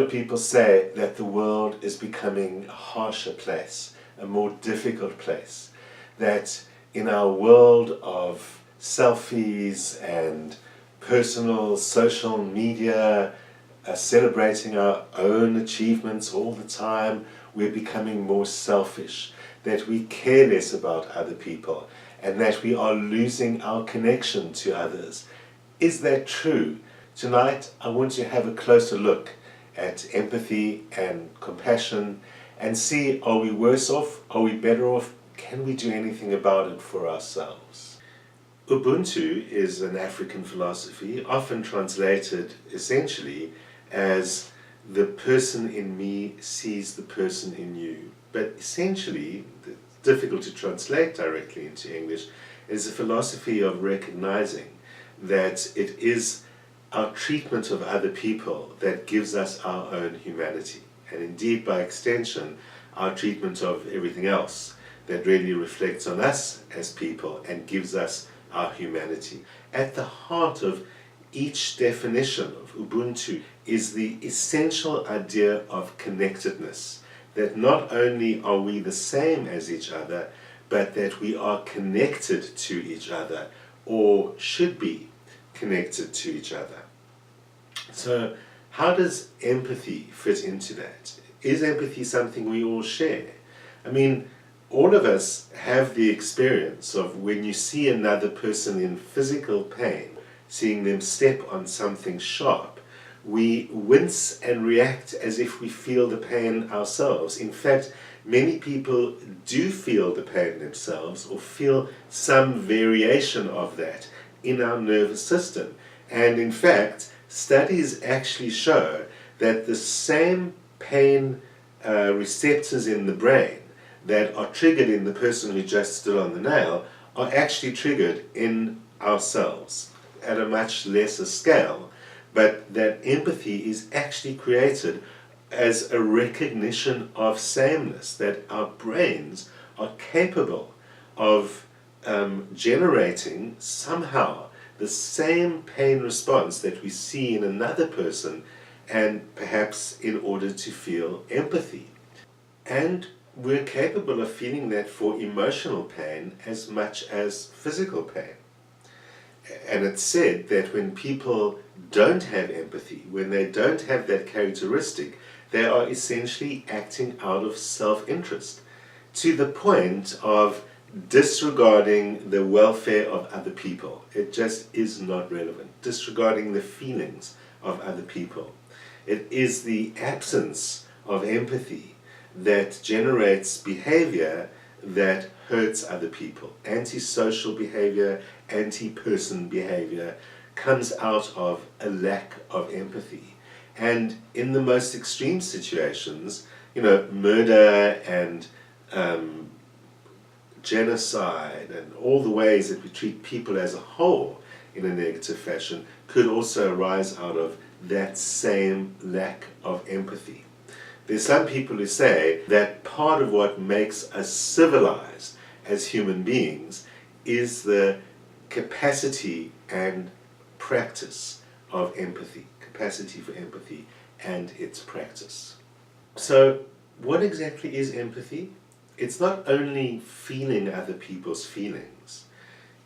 of people say that the world is becoming a harsher place, a more difficult place. That in our world of selfies and personal social media, celebrating our own achievements all the time, we're becoming more selfish, that we care less about other people, and that we are losing our connection to others. Is that true? Tonight I want to have a closer look at empathy and compassion and see, are we worse off? Are we better off? Can we do anything about it for ourselves? Ubuntu is an African philosophy, often translated essentially as the person in me sees the person in you. But essentially, it's difficult to translate directly into English, is a philosophy of recognizing that it is our treatment of other people that gives us our own humanity, and indeed by extension our treatment of everything else that really reflects on us as people and gives us our humanity. At the heart of each definition of Ubuntu is the essential idea of connectedness, that not only are we the same as each other, but that we are connected to each other, or should be connected to each other. So how does empathy fit into that? Is empathy something we all share? I mean, all of us have the experience of when you see another person in physical pain, seeing them step on something sharp, we wince and react as if we feel the pain ourselves. In fact, many people do feel the pain themselves or feel some variation of that in our nervous system. And in fact, studies actually show that the same pain receptors in the brain that are triggered in the person who just stood on the nail are actually triggered in ourselves at a much lesser scale, but that empathy is actually created as a recognition of sameness, that our brains are capable of generating somehow the same pain response that we see in another person, and perhaps in order to feel empathy. And we're capable of feeling that for emotional pain as much as physical pain. And it's said that when people don't have empathy, when they don't have that characteristic, they are essentially acting out of self-interest, to the point of disregarding the welfare of other people. It just is not relevant. Disregarding the feelings of other people. It is the absence of empathy that generates behavior that hurts other people. Antisocial behavior, anti-person behavior comes out of a lack of empathy. And in the most extreme situations, murder and genocide and all the ways that we treat people as a whole in a negative fashion could also arise out of that same lack of empathy. There's some people who say that part of what makes us civilized as human beings is the capacity and practice of empathy, capacity for empathy and its practice. So what exactly is empathy? It's not only feeling other people's feelings,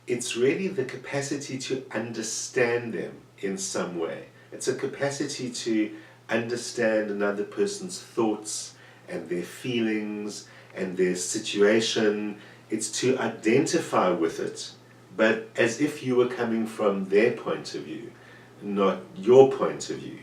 it's really the capacity to understand them in some way. It's a capacity to understand another person's thoughts and their feelings and their situation. It's to identify with it, but as if you were coming from their point of view, not your point of view.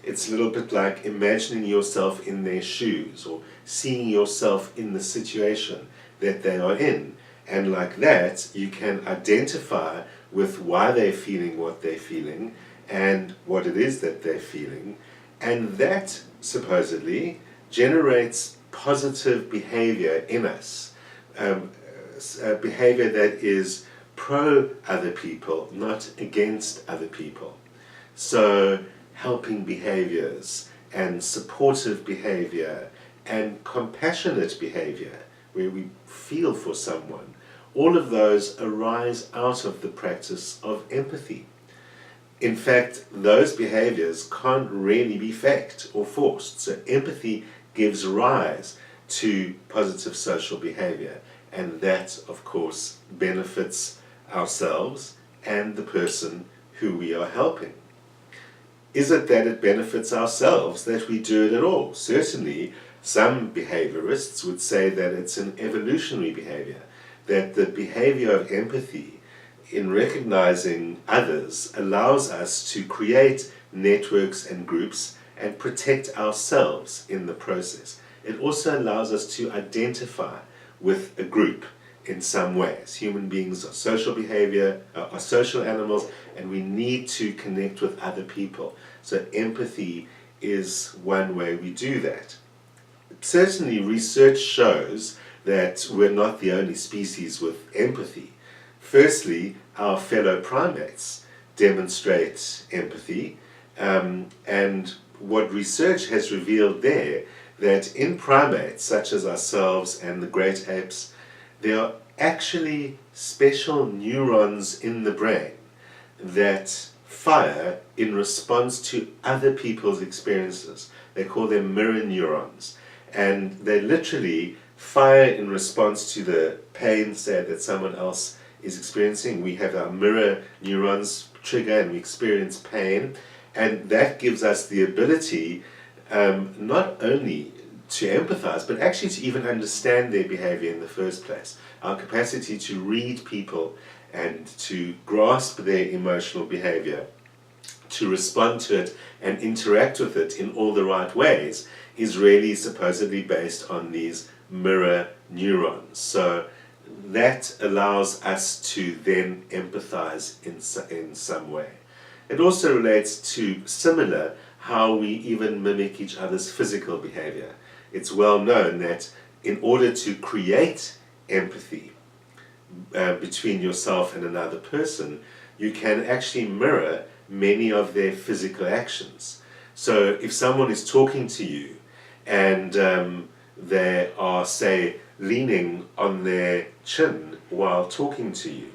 It's a little bit like imagining yourself in their shoes, or seeing yourself in the situation that they are in. And like that, you can identify with why they're feeling what they're feeling and what it is that they're feeling. And that, supposedly, generates positive behavior in us. Behavior that is pro other people, not against other people. So helping behaviors and supportive behavior and compassionate behavior, where we feel for someone, all of those arise out of the practice of empathy. in fact, those behaviors can't really be faked or forced. So empathy gives rise to positive social behavior, and that, of course, benefits ourselves and the person who we are helping. Is it that it benefits ourselves that we do it at all? Certainly, some behaviorists would say that it's an evolutionary behavior, that the behavior of empathy in recognizing others allows us to create networks and groups and protect ourselves in the process. It also allows us to identify with a group in some ways. Human beings are are social animals, and we need to connect with other people. So empathy is one way we do that. Certainly, research shows that we're not the only species with empathy. Firstly, our fellow primates demonstrate empathy, and what research has revealed there, that in primates such as ourselves and the great apes, there are actually special neurons in the brain that fire in response to other people's experiences. They call them mirror neurons, and they literally fire in response to the pain, say, that someone else is experiencing. We have our mirror neurons trigger and we experience pain, and that gives us the ability not only to empathize, but actually to even understand their behavior in the first place. Our capacity to read people and to grasp their emotional behavior, to respond to it and interact with it in all the right ways, is really supposedly based on these mirror neurons. So that allows us to then empathize in some way. It also relates to similar how we even mimic each other's physical behavior. It's well known that in order to create empathy between yourself and another person, you can actually mirror many of their physical actions. So if someone is talking to you and they are, say, leaning on their chin while talking to you,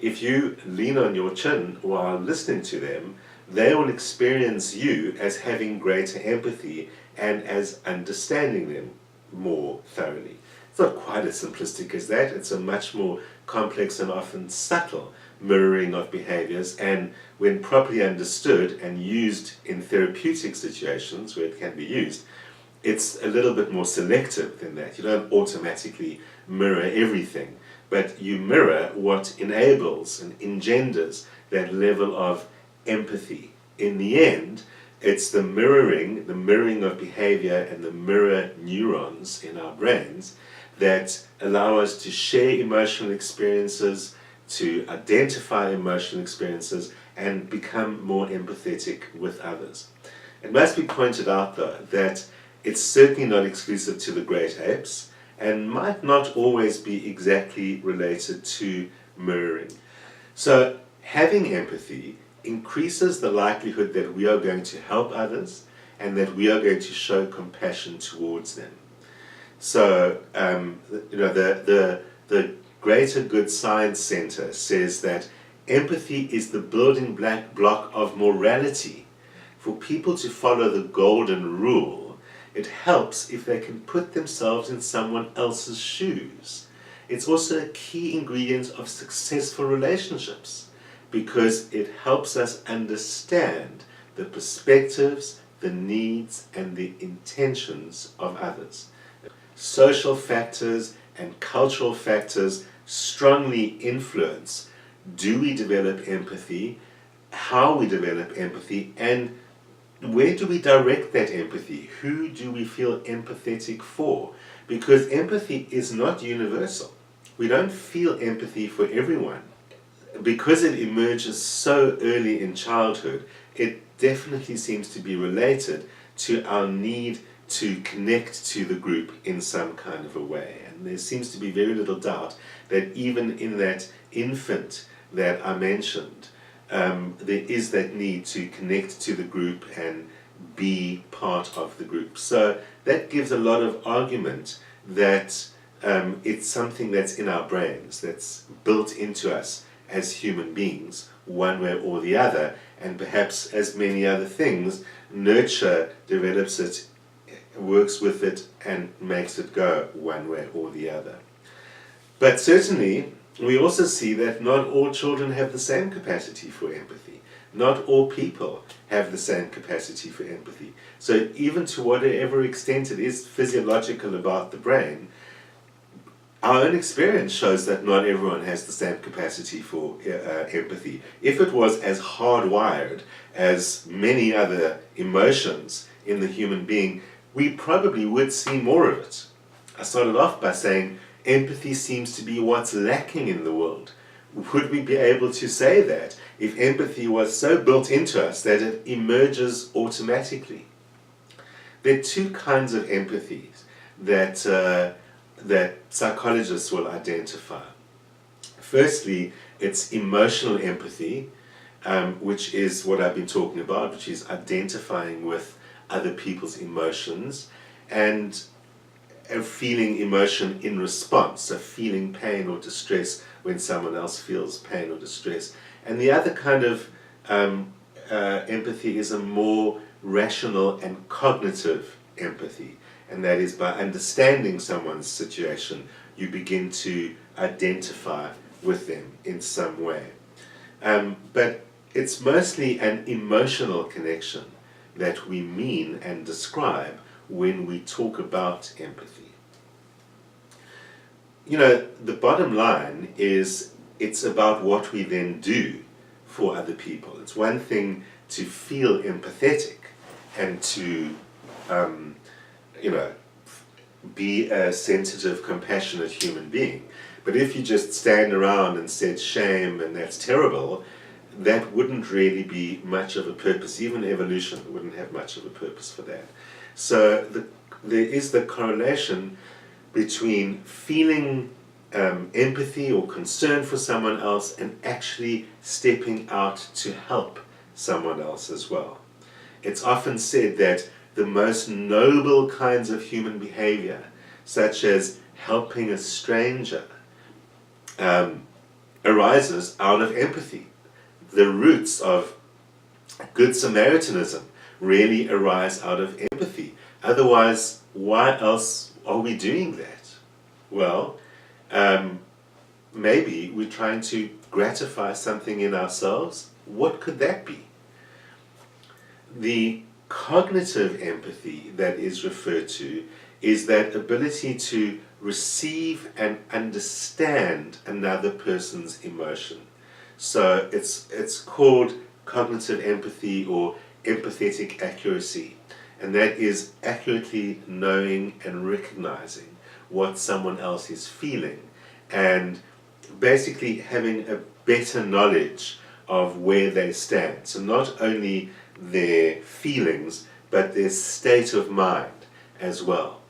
if you lean on your chin while listening to them, they will experience you as having greater empathy and as understanding them more thoroughly. It's not quite as simplistic as that. It's a much more complex and often subtle mirroring of behaviors, and when properly understood and used in therapeutic situations where it can be used, it's a little bit more selective than that. You don't automatically mirror everything, but you mirror what enables and engenders that level of empathy. In the end, it's the mirroring of behavior and the mirror neurons in our brains that allow us to share emotional experiences, to identify emotional experiences, and become more empathetic with others. It must be pointed out, though, that it's certainly not exclusive to the great apes and might not always be exactly related to mirroring. So having empathy increases the likelihood that we are going to help others and that we are going to show compassion towards them. So, the Greater Good Science Center says that empathy is the building block of morality. For people to follow the golden rule, it helps if they can put themselves in someone else's shoes. It's also a key ingredient of successful relationships because it helps us understand the perspectives, the needs, and the intentions of others. Social factors and cultural factors strongly influence do we develop empathy, how we develop empathy, and where do we direct that empathy? Who do we feel empathetic for? Because empathy is not universal. We don't feel empathy for everyone. Because it emerges so early in childhood, it definitely seems to be related to our need to connect to the group in some kind of a way. And there seems to be very little doubt that even in that infant that I mentioned, there is that need to connect to the group and be part of the group. So that gives a lot of argument that it's something that's in our brains, that's built into us as human beings, one way or the other, And perhaps, as many other things, nurture develops it, works with it, and makes it go one way or the other. But certainly, we also see that not all children have the same capacity for empathy. Not all people have the same capacity for empathy. So even to whatever extent it is physiological about the brain, our own experience shows that not everyone has the same capacity for empathy. If it was as hardwired as many other emotions in the human being, we probably would see more of it. I started off by saying empathy seems to be what's lacking in the world. Would we be able to say that if empathy was so built into us that it emerges automatically? There are two kinds of empathies that psychologists will identify. Firstly, it's emotional empathy, which is what I've been talking about, which is identifying with other people's emotions and feeling emotion in response, so feeling pain or distress when someone else feels pain or distress. And the other kind of empathy is a more rational and cognitive empathy. And that is by understanding someone's situation, you begin to identify with them in some way. But it's mostly an emotional connection that we mean and describe when we talk about empathy. You know, the bottom line is it's about what we then do for other people. It's one thing to feel empathetic and to be a sensitive, compassionate human being. But if you just stand around and said shame and that's terrible, that wouldn't really be much of a purpose. Even evolution wouldn't have much of a purpose for that. So there is the correlation between feeling empathy or concern for someone else and actually stepping out to help someone else as well. It's often said that the most noble kinds of human behavior, such as helping a stranger, arises out of empathy. The roots of Good Samaritanism really arise out of empathy. Otherwise, why else are we doing that? Well, maybe we're trying to gratify something in ourselves. What could that be? The cognitive empathy that is referred to is that ability to receive and understand another person's emotion. So it's called cognitive empathy or empathetic accuracy, and that is accurately knowing and recognizing what someone else is feeling and basically having a better knowledge of where they stand. So not only their feelings, but their state of mind as well.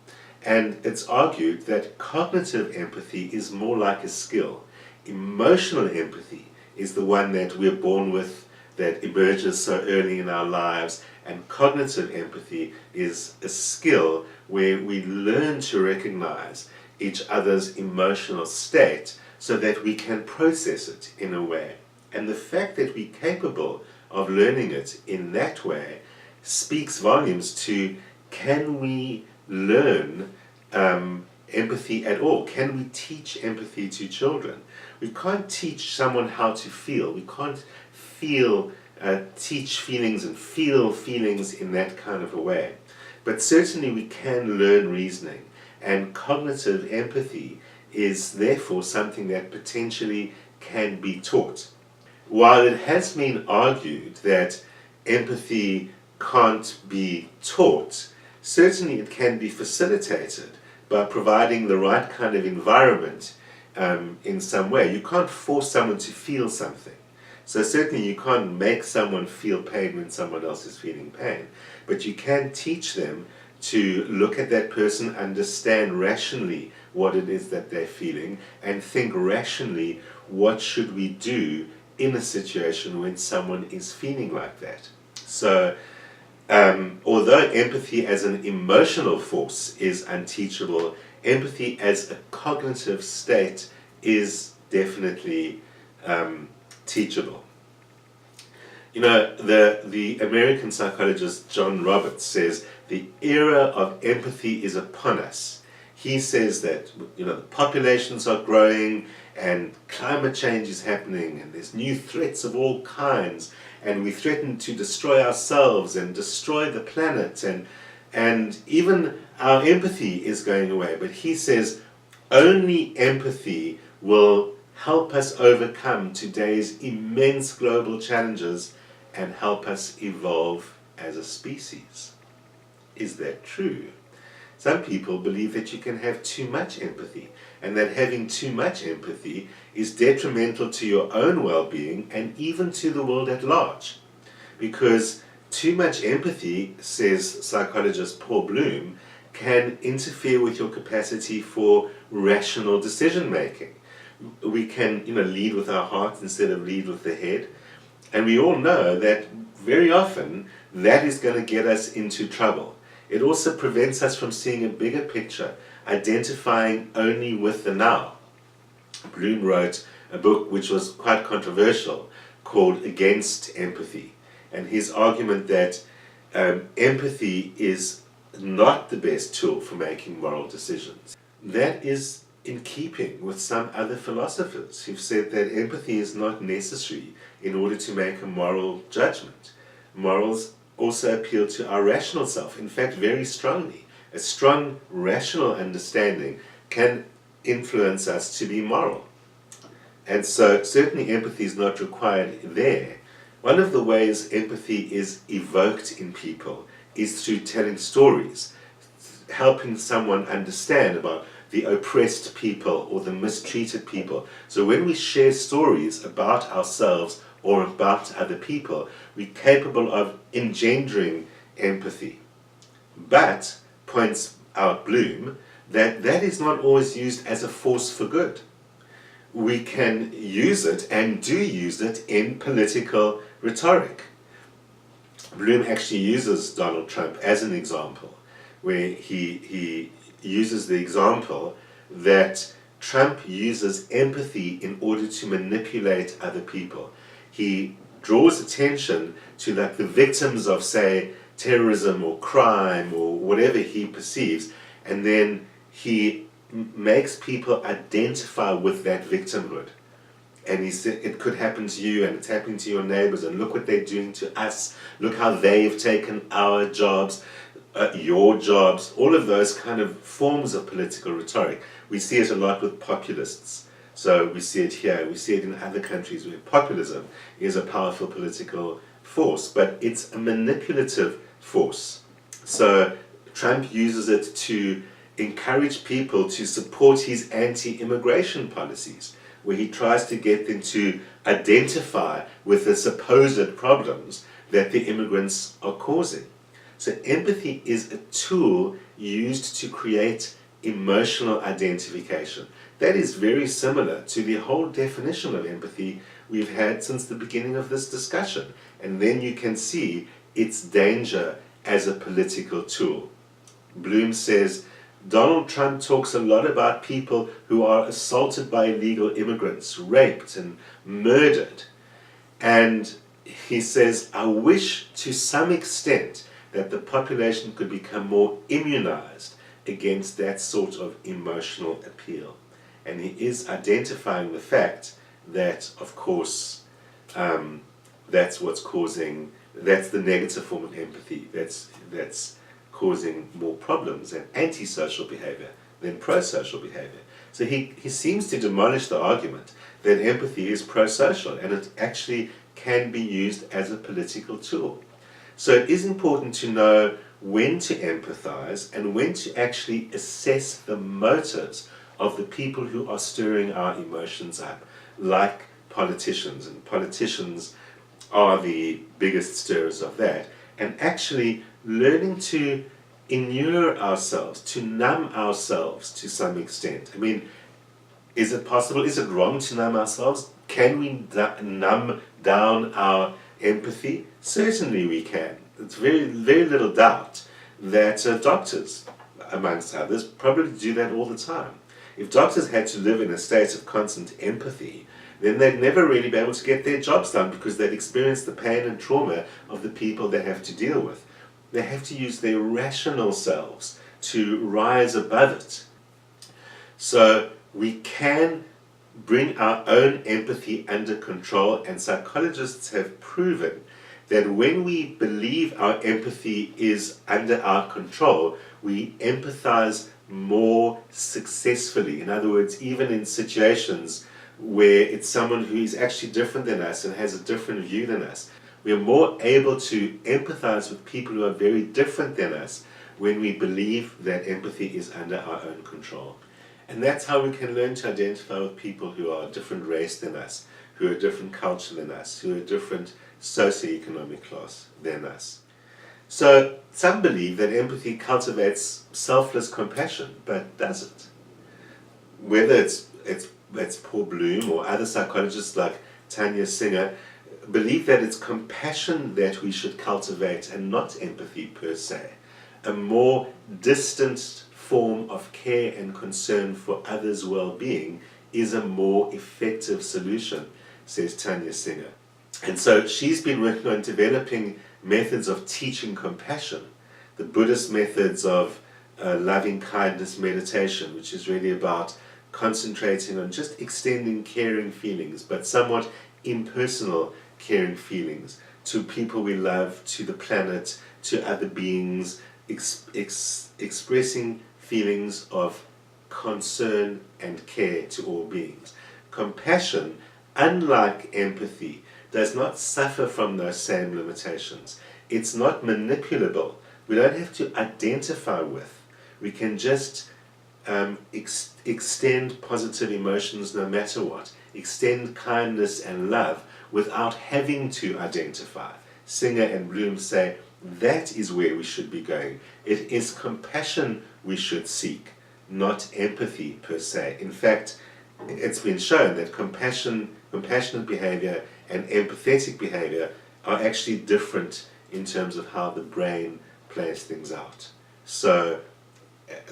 And it's argued that cognitive empathy is more like a skill. Emotional empathy is the one that we're born with, that emerges so early in our lives, and cognitive empathy is a skill where we learn to recognize each other's emotional state so that we can process it in a way. And the fact that we're capable of learning it in that way speaks volumes to, can we learn empathy at all? Can we teach empathy to children? We can't teach someone how to feel. We can't teach feelings and feel feelings in that kind of a way. But certainly we can learn reasoning, and cognitive empathy is therefore something that potentially can be taught. While it has been argued that empathy can't be taught, certainly it can be facilitated by providing the right kind of environment in some way. You can't force someone to feel something. So certainly you can't make someone feel pain when someone else is feeling pain. But you can teach them to look at that person, understand rationally what it is that they're feeling, and think rationally, what should we do in a situation when someone is feeling like that. So although empathy as an emotional force is unteachable, empathy as a cognitive state is definitely teachable. You know, the American psychologist John Roberts says the era of empathy is upon us. He says that, you know, the populations are growing and climate change is happening and there's new threats of all kinds, and we threaten to destroy ourselves and destroy the planet, and even our empathy is going away. But he says only empathy will help us overcome today's immense global challenges and help us evolve as a species. Is that true? Some people believe that you can have too much empathy, and that having too much empathy is detrimental to your own well-being and even to the world at large. Because too much empathy, says psychologist Paul Bloom, can interfere with your capacity for rational decision making. We can, you know, lead with our hearts instead of lead with the head. And we all know that very often that is going to get us into trouble. It also prevents us from seeing a bigger picture, identifying only with the now. Bloom wrote a book which was quite controversial called Against Empathy. And his argument that empathy is not the best tool for making moral decisions. That is in keeping with some other philosophers who've said that empathy is not necessary in order to make a moral judgment. Morals also appeal to our rational self, in fact very strongly. A strong rational understanding can influence us to be moral. And so certainly empathy is not required there. One of the ways empathy is evoked in people is through telling stories, helping someone understand about the oppressed people or the mistreated people. So when we share stories about ourselves or about other people, we're capable of engendering empathy. But, points out Bloom, that is not always used as a force for good. We can use it and do use it in political rhetoric. Bloom actually uses Donald Trump as an example, where he uses the example that Trump uses empathy in order to manipulate other people. He draws attention to like the victims of, say, terrorism or crime or whatever he perceives, and then he makes people identify with that victimhood. And he said, it could happen to you, and it's happening to your neighbors, and look what they're doing to us, look how they've taken our jobs, your jobs, all of those kind of forms of political rhetoric. We see it a lot with populists. So we see it here, we see it in other countries where populism is a powerful political force, but it's a manipulative force. So Trump uses it to encourage people to support his anti-immigration policies, where he tries to get them to identify with the supposed problems that the immigrants are causing. So empathy is a tool used to create emotional identification. That is very similar to the whole definition of empathy we've had since the beginning of this discussion. And then you can see its danger as a political tool. Bloom says, Donald Trump talks a lot about people who are assaulted by illegal immigrants, raped and murdered. And he says, I wish to some extent that the population could become more immunized against that sort of emotional appeal. And he is identifying the fact that, of course, that's what's causing, that's the negative form of empathy, that's causing more problems and antisocial behavior than pro-social behavior. So he seems to demolish the argument that empathy is pro-social, and it actually can be used as a political tool. So it is important to know when to empathize and when to actually assess the motives of the people who are stirring our emotions up, like politicians. And politicians are the biggest stirrers of that. And actually learning to inure ourselves, to numb ourselves to some extent. I mean, is it possible, is it wrong to numb ourselves? Can we numb down our empathy? Certainly we can. It's very, very little doubt that doctors, amongst others, probably do that all the time. If doctors had to live in a state of constant empathy, then they'd never really be able to get their jobs done because they'd experienced the pain and trauma of the people they have to deal with. They have to use their rational selves to rise above it. So we can bring our own empathy under control, and psychologists have proven that when we believe our empathy is under our control, we empathize more successfully. In other words, even in situations where it's someone who is actually different than us and has a different view than us, we are more able to empathize with people who are very different than us when we believe that empathy is under our own control. And that's how we can learn to identify with people who are a different race than us, who are a different culture than us, who are a different socioeconomic class than us. So some believe that empathy cultivates selfless compassion, but does it? Whether it's Paul Bloom or other psychologists like Tanya Singer, believe that it's compassion that we should cultivate and not empathy per se. A more distant form of care and concern for others' well-being is a more effective solution, says Tanya Singer. And so she's been working on developing methods of teaching compassion, the Buddhist methods of loving kindness meditation, which is really about concentrating on just extending caring feelings, but somewhat impersonal caring feelings to people we love, to the planet, to other beings, expressing feelings of concern and care to all beings. Compassion, unlike empathy, does not suffer from those same limitations. It's not manipulable. We don't have to identify with. We can just extend positive emotions no matter what. Extend kindness and love without having to identify. Singer and Bloom say that is where we should be going. It is compassion we should seek, not empathy per se. In fact, it's been shown that compassionate behavior and empathetic behavior are actually different in terms of how the brain plays things out. So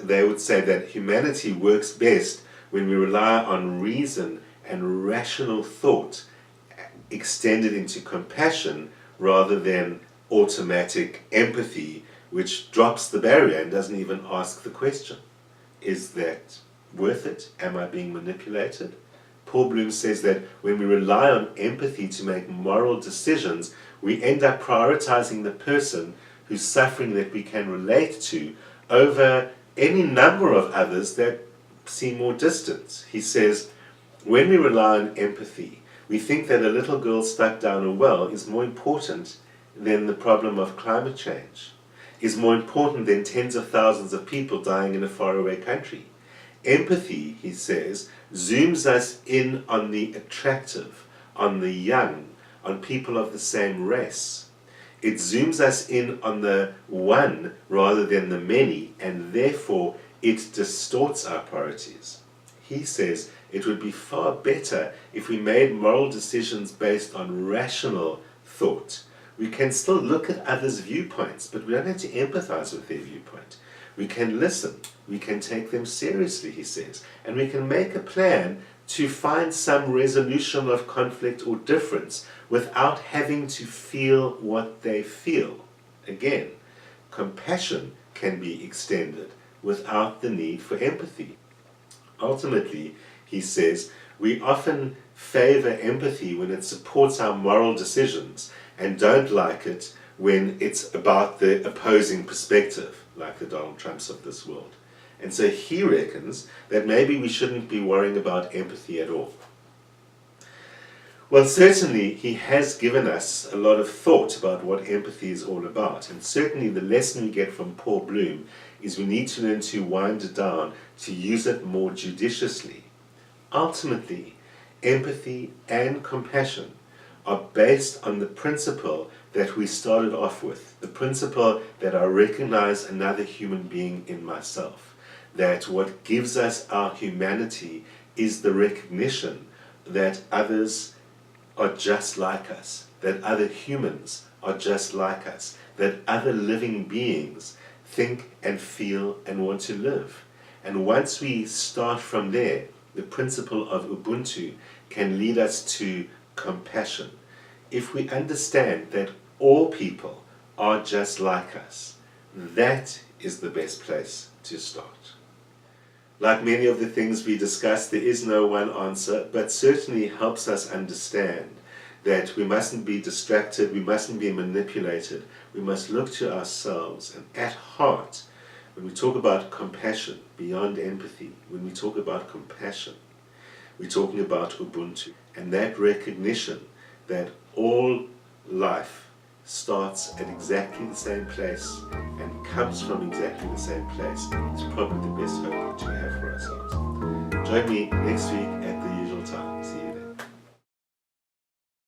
they would say that humanity works best when we rely on reason and rational thought extended into compassion rather than automatic empathy, which drops the barrier and doesn't even ask the question. Is that worth it? Am I being manipulated? Paul Bloom says that when we rely on empathy to make moral decisions, we end up prioritizing the person whose suffering that we can relate to over any number of others that seem more distant. He says, when we rely on empathy, we think that a little girl stuck down a well is more important than the problem of climate change, is more important than tens of thousands of people dying in a faraway country. Empathy, he says, zooms us in on the attractive, on the young, on people of the same race. It zooms us in on the one rather than the many, and therefore it distorts our priorities. He says it would be far better if we made moral decisions based on rational thought. We can still look at others' viewpoints, but we don't have to empathize with their viewpoint. We can listen, we can take them seriously, he says, and we can make a plan to find some resolution of conflict or difference without having to feel what they feel. Again, compassion can be extended without the need for empathy. Ultimately, he says, we often favor empathy when it supports our moral decisions and don't like it when it's about the opposing perspective, like the Donald Trumps of this world. And so he reckons that maybe we shouldn't be worrying about empathy at all. Well, certainly he has given us a lot of thought about what empathy is all about. And certainly the lesson we get from Paul Bloom is we need to learn to wind it down, to use it more judiciously. Ultimately, empathy and compassion are based on the principle that we started off with, the principle that I recognize another human being in myself, that what gives us our humanity is the recognition that others are just like us, that other humans are just like us, that other living beings think and feel and want to live. And once we start from there, the principle of Ubuntu can lead us to compassion. If we understand that all people are just like us, that is the best place to start. Like many of the things we discussed, there is no one answer, but certainly helps us understand that we mustn't be distracted, we mustn't be manipulated, we must look to ourselves, and at heart, when we talk about compassion beyond empathy, when we talk about compassion, we're talking about Ubuntu, and that recognition that all life starts at exactly the same place and comes from exactly the same place is probably the best hope that we have for ourselves. Join me next week